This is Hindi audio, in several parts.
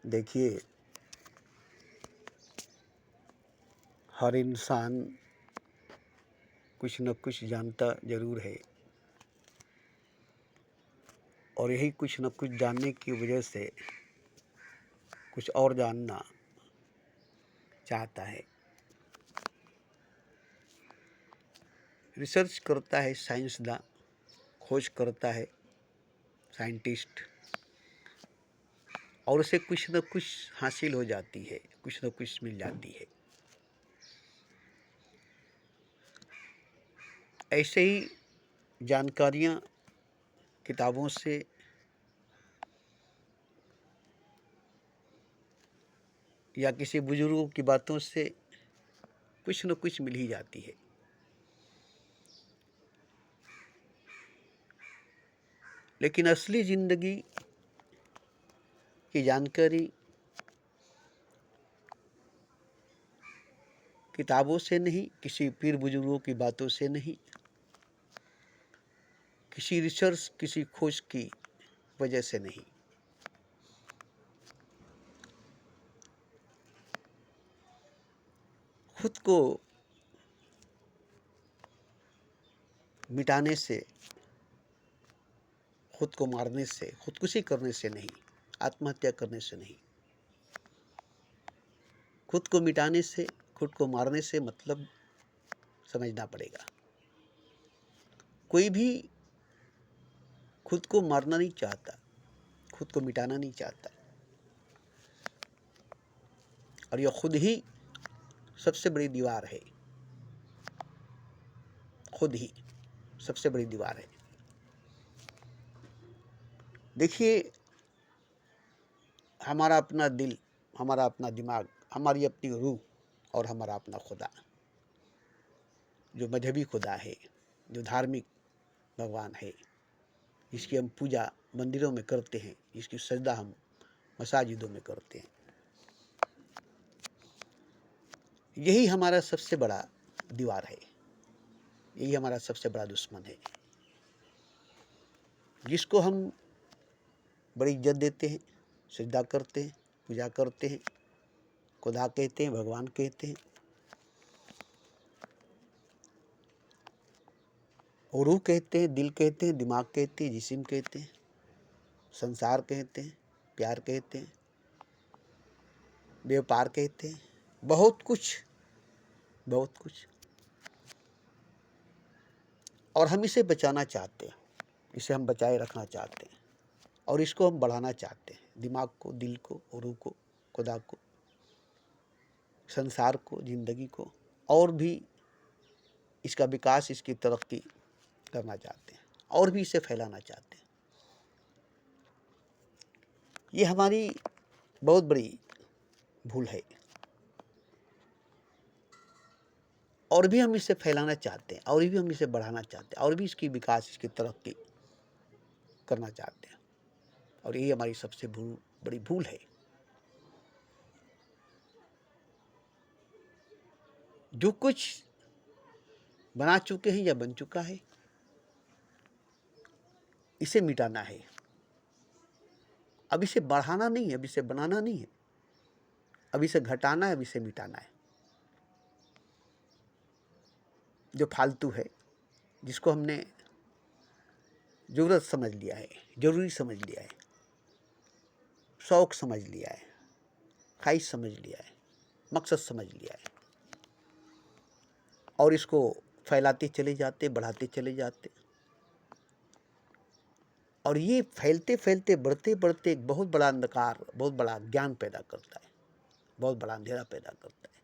देखिए, हर इंसान कुछ न कुछ जानता ज़रूर है और यही कुछ न कुछ जानने की वजह से कुछ और जानना चाहता है। रिसर्च करता है साइंसदान, खोज करता है साइंटिस्ट और उसे कुछ न कुछ हासिल हो जाती है, कुछ न कुछ मिल जाती है। ऐसे ही जानकारियाँ किताबों से या किसी बुजुर्गों की बातों से कुछ न कुछ मिल ही जाती है। लेकिन असली ज़िंदगी की जानकारी किताबों से नहीं, किसी पीर बुजुर्गों की बातों से नहीं, किसी रिसर्च, किसी खोज की वजह से नहीं, खुद को मिटाने से, खुद को मारने से, खुदकुशी करने से नहीं, आत्महत्या करने से नहीं, खुद को मिटाने से, खुद को मारने से मतलब समझना पड़ेगा। कोई भी खुद को मारना नहीं चाहता, खुद को मिटाना नहीं चाहता और यह खुद ही सबसे बड़ी दीवार है, खुद ही सबसे बड़ी दीवार है। देखिए, हमारा अपना दिल, हमारा अपना दिमाग, हमारी अपनी रूह और हमारा अपना खुदा, जो मजहबी खुदा है, जो धार्मिक भगवान है, जिसकी हम पूजा मंदिरों में करते हैं, जिसकी सजदा हम मसाजिदों में करते हैं, यही हमारा सबसे बड़ा दीवार है, यही हमारा सबसे बड़ा दुश्मन है, जिसको हम बड़ी इज्जत देते हैं, सजदा करते हैं, पूजा करते हैं, खुदा कहते हैं, भगवान कहते हैं, और रूह कहते हैं, दिल कहते हैं, दिमाग कहते हैं, जिस्म कहते हैं, संसार कहते हैं, प्यार कहते हैं, व्यापार कहते हैं, बहुत कुछ, बहुत कुछ। और हम इसे बचाना चाहते हैं, इसे हम बचाए रखना चाहते हैं और इसको हम बढ़ाना चाहते हैं, दिमाग को, दिल को, रूह को, खुदा को, संसार को, जिंदगी को, और भी इसका विकास, इसकी तरक्की करना चाहते हैं और भी इसे फैलाना चाहते हैं। ये हमारी बहुत बड़ी भूल है और भी हम इसे फैलाना चाहते हैं और भी हम इसे बढ़ाना चाहते हैं और भी इसकी विकास, इसकी तरक्की करना चाहते हैं और ये हमारी सबसे बड़ी भूल है। जो कुछ बना चुके हैं या बन चुका है, इसे मिटाना है। अब इसे बढ़ाना नहीं है, अब इसे बनाना नहीं है, अब इसे घटाना है, अब इसे मिटाना है। जो फालतू है, जिसको हमने ज़रूरत समझ लिया है, ज़रूरी समझ लिया है, शौक़ समझ लिया है, ख्वाहिश समझ लिया है, मकसद समझ लिया है और इसको फैलाते चले जाते, बढ़ाते चले जाते और ये फैलते फैलते, बढ़ते बढ़ते एक बहुत बड़ा अंधकार, बहुत बड़ा ज्ञान पैदा करता है, बहुत बड़ा अंधेरा पैदा करता है।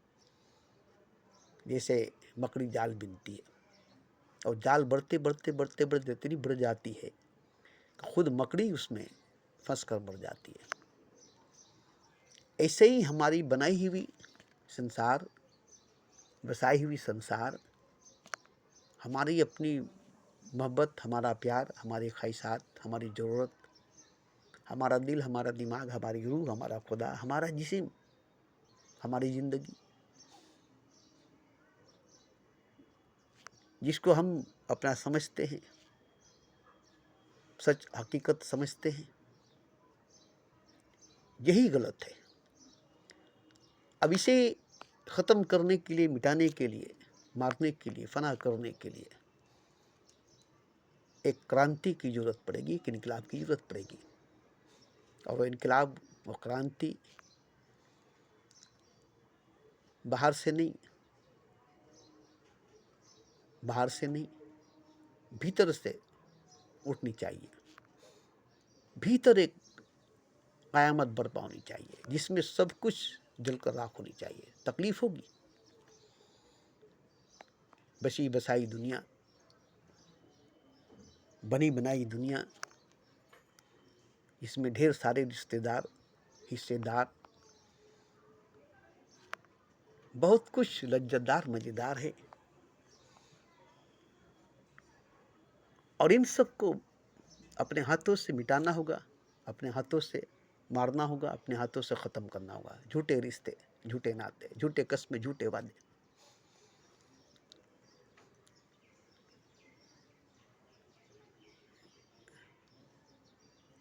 जैसे मकड़ी जाल बिनती है और जाल बढ़ते बढ़ते बढ़ते बढ़ते इतनी बढ़ जाती है, खुद मकड़ी उसमें फंस कर मर जाती है। ऐसे ही हमारी बनाई हुई संसार, बसाई हुई संसार, हमारी अपनी मोहब्बत, हमारा प्यार, हमारी ख्वाहिशात, हमारी ज़रूरत, हमारा दिल, हमारा दिमाग, हमारी रूह, हमारा खुदा, हमारा जिस्म, हमारी ज़िंदगी, जिसको हम अपना समझते हैं, सच हकीकत समझते हैं, यही गलत है। अब इसे ख़त्म करने के लिए, मिटाने के लिए, मारने के लिए, फना करने के लिए एक क्रांति की ज़रूरत पड़ेगी, एक इनकलाब की ज़रूरत पड़ेगी। और वो इनकलाब, वो क्रांति बाहर से नहीं, भीतर से उठनी चाहिए। भीतर एक क़यामत बर्पा होनी चाहिए जिसमें सब कुछ जलकर राख होनी चाहिए। तकलीफ होगी, बसी बसाई दुनिया, बनी बनाई दुनिया, इसमें ढेर सारे रिश्तेदार, हिस्सेदार, बहुत कुछ लज्जतदार, मज़ेदार है। और इन सब को अपने हाथों से मिटाना होगा, अपने हाथों से मारना होगा, अपने हाथों से ख़त्म करना होगा। झूठे रिश्ते, झूठे नाते, झूठे कस्में, झूठे वादे।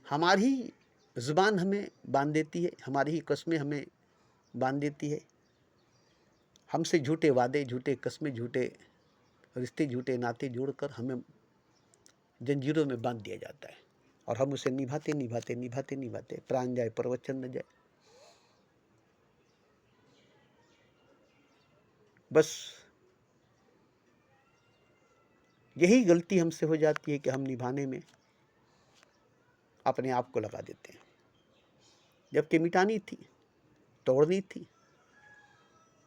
हमारी ही ज़ुबान हमें बांध देती है, हमारी ही कस्में हमें बांध देती है। हमसे झूठे वादे, झूठे कस्में, झूठे रिश्ते, झूठे नाते जोड़कर हमें जंजीरों में बांध दिया जाता है। और हम उसे निभाते निभाते निभाते निभाते प्राण जाए पर वचन न जाए। बस यही गलती हमसे हो जाती है कि हम निभाने में अपने आप को लगा देते हैं, जबकि मिटानी थी, तोड़नी थी,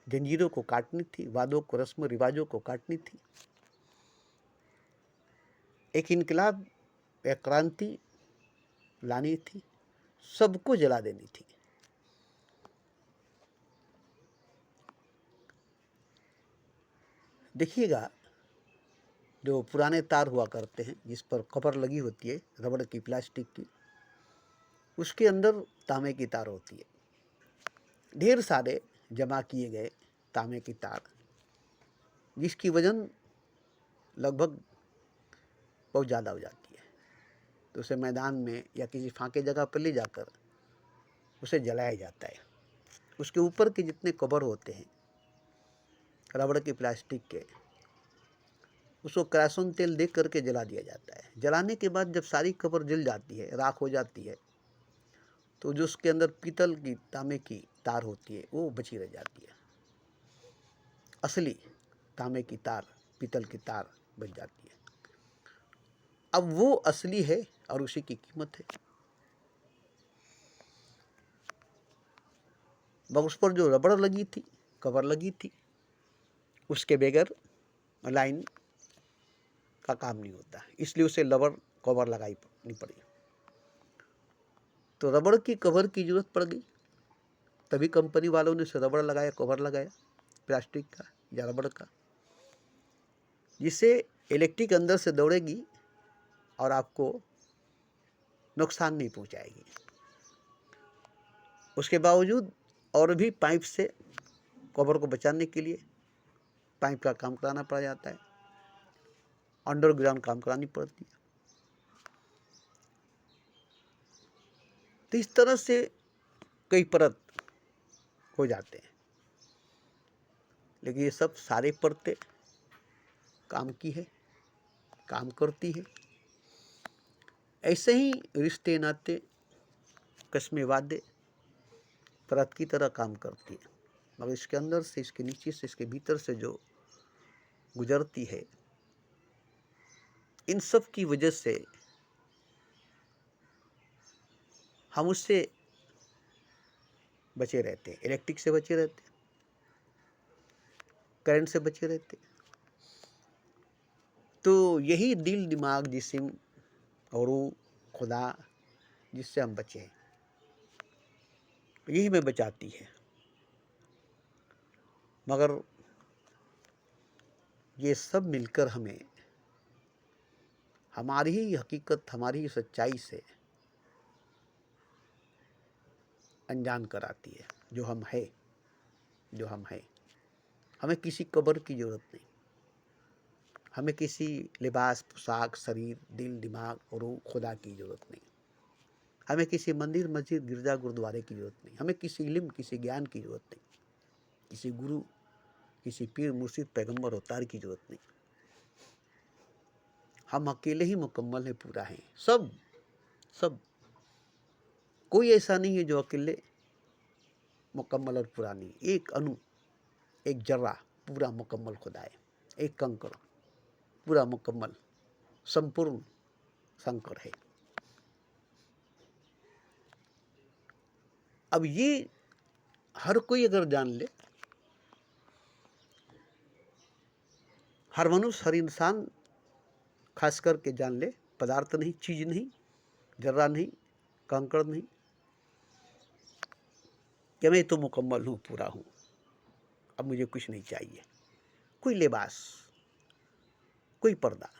जंजीरों को काटनी थी, वादों को, रस्म रिवाजों को काटनी थी। एक इनकलाब, एक क्रांति लानी थी, सबको जला देनी थी। देखिएगा, जो पुराने तार हुआ करते हैं जिस पर कवर लगी होती है रबड़ की, प्लास्टिक की, उसके अंदर तांबे की तार होती है। ढेर सारे जमा किए गए तांबे की तार, जिसकी वजन लगभग बहुत ज़्यादा हो जाती है, तो उसे मैदान में या किसी फांके जगह पर ले जाकर उसे जलाया जाता है। उसके ऊपर के जितने कवर होते हैं रबड़ के, प्लास्टिक के, उसको केरोसिन तेल दे करके जला दिया जाता है। जलाने के बाद जब सारी कवर जल जाती है, राख हो जाती है, तो जो उसके अंदर पीतल की, तांबे की तार होती है वो बची रह जाती है। असली तांबे की तार, पीतल की तार बच जाती है। अब वो असली है और उसी की कीमत है। मगर उस पर जो रबड़ लगी थी, कवर लगी थी, उसके बगैर लाइन का काम नहीं होता, इसलिए उसे रबड़ कवर लगानी पड़ी। तो रबड़ की कवर की जरूरत पड़ गई, तभी कंपनी वालों ने उसे रबड़ लगाया, कवर लगाया प्लास्टिक का या रबड़ का, जिससे इलेक्ट्रिक अंदर से दौड़ेगी और आपको नुकसान नहीं पहुंचाएगी। उसके बावजूद और भी पाइप से कवर को बचाने के लिए पाइप का काम कराना पड़ जाता है, अंडरग्राउंड काम करानी पड़ती है। तो इस तरह से कई परत हो जाते हैं, लेकिन ये सब सारे परतें काम की है, काम करती है। ऐसे ही रिश्ते नाते, कस्में वादे परत की तरह काम करती है, मगर इसके अंदर से, इसके नीचे से, इसके भीतर से जो गुजरती है, इन सब की वजह से हम उससे बचे रहते हैं। इलेक्ट्रिक से बचे रहते हैं, करंट से बचे रहते हैं। तो यही दिल, दिमाग, जिस्म और रूह, खुदा, जिससे हम बचे, यही हमें बचाती है। मगर ये सब मिलकर हमें हमारी ही हकीकत, हमारी ही सच्चाई से अनजान कराती है। जो हम हैं, जो हम हैं, हमें किसी कब्र की ज़रूरत नहीं, हमें किसी लिबास, पोशाक, शरीर, दिल, दिमाग और रूह, खुदा की ज़रूरत नहीं। हमें किसी मंदिर, मस्जिद, गिरजा, गुरुद्वारे की जरूरत नहीं, हमें किसी इल्म, किसी ज्ञान की जरूरत नहीं, किसी गुरु, किसी पीर, मुर्शिद, पैगंबर, अवतार की जरूरत नहीं। हम अकेले ही मुकम्मल है, पूरा है। सब सब कोई ऐसा नहीं है जो अकेले मुकम्मल और पूरा नहीं। एक अणु, एक जर्रा पूरा मुकम्मल खुदा है, एक कंकड़ पूरा मुकम्मल संपूर्ण शंकर है। अब ये हर कोई अगर जान ले, हर मनुष्य, हर इंसान खास करके जान ले, पदार्थ नहीं, चीज नहीं, जर्रा नहीं, कंकड़ नहीं, कि मैं तो मुकम्मल हूँ, पूरा हूँ, अब मुझे कुछ नहीं चाहिए। कोई लिबास, कोई पर्दा,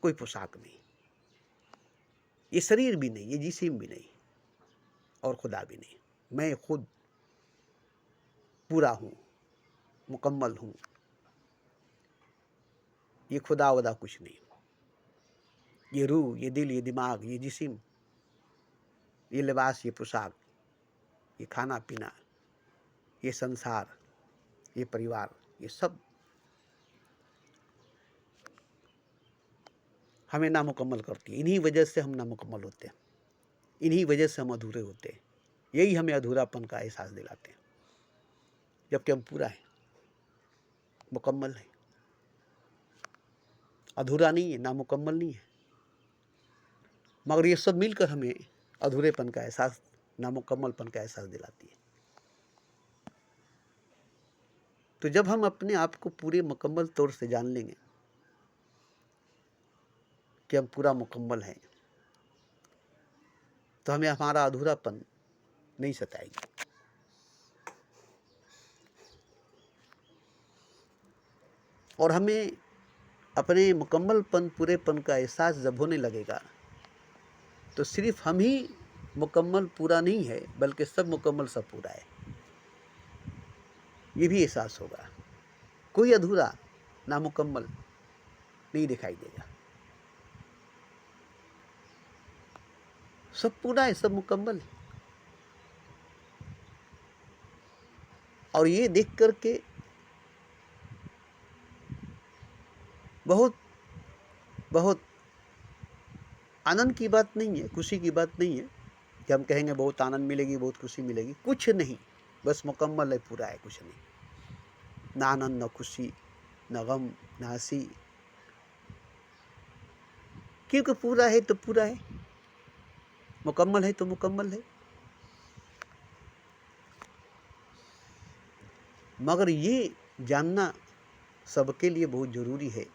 कोई पोशाक नहीं, ये शरीर भी नहीं, ये जिस्म भी नहीं, और खुदा भी नहीं। मैं खुद पूरा हूँ, मुकम्मल हूँ। ये खुदा वदा कुछ नहीं। ये रूह, ये दिल, ये दिमाग, ये जिस्म, ये लिबास, ये पोशाक, ये खाना पीना, ये संसार, ये परिवार, ये सब हमें नामुकम्मल करती है। इन्हीं वजह से हम नामुकम्मल होते हैं, इन्हीं वजह से हम अधूरे होते हैं। यही हमें अधूरापन का एहसास दिलाते हैं, जबकि हम पूरा है, मुकम्मल है। अधूरा नहीं है, नामुकम्मल नहीं है, मगर ये सब मिलकर हमें अधूरेपन का एहसास, नामुकम्मलपन का एहसास दिलाती है। तो जब हम अपने आप को पूरे मुकम्मल तौर से जान लेंगे कि हम पूरा मुकम्मल हैं, तो हमें हमारा अधूरापन नहीं सताएगी। और हमें अपने मुकम्मलपन, पूरेपन का एहसास जब होने लगेगा, तो सिर्फ हम ही मुकम्मल पूरा नहीं है, बल्कि सब मुकम्मल सब पूरा है, ये भी एहसास होगा। कोई अधूरा, नामुकम्मल नहीं दिखाई देगा, सब पूरा है, सब मुकम्मल है। और ये देख करके बहुत बहुत आनंद की बात नहीं है, खुशी की बात नहीं है कि हम कहेंगे बहुत आनंद मिलेगी, बहुत खुशी मिलेगी, कुछ नहीं, बस मुकम्मल है, पूरा है, कुछ नहीं, ना आनंद, ना खुशी, ना गम, ना हंसी, क्योंकि पूरा है तो पूरा है, मुकम्मल है तो मुकम्मल है। मगर ये जानना सबके लिए बहुत ज़रूरी है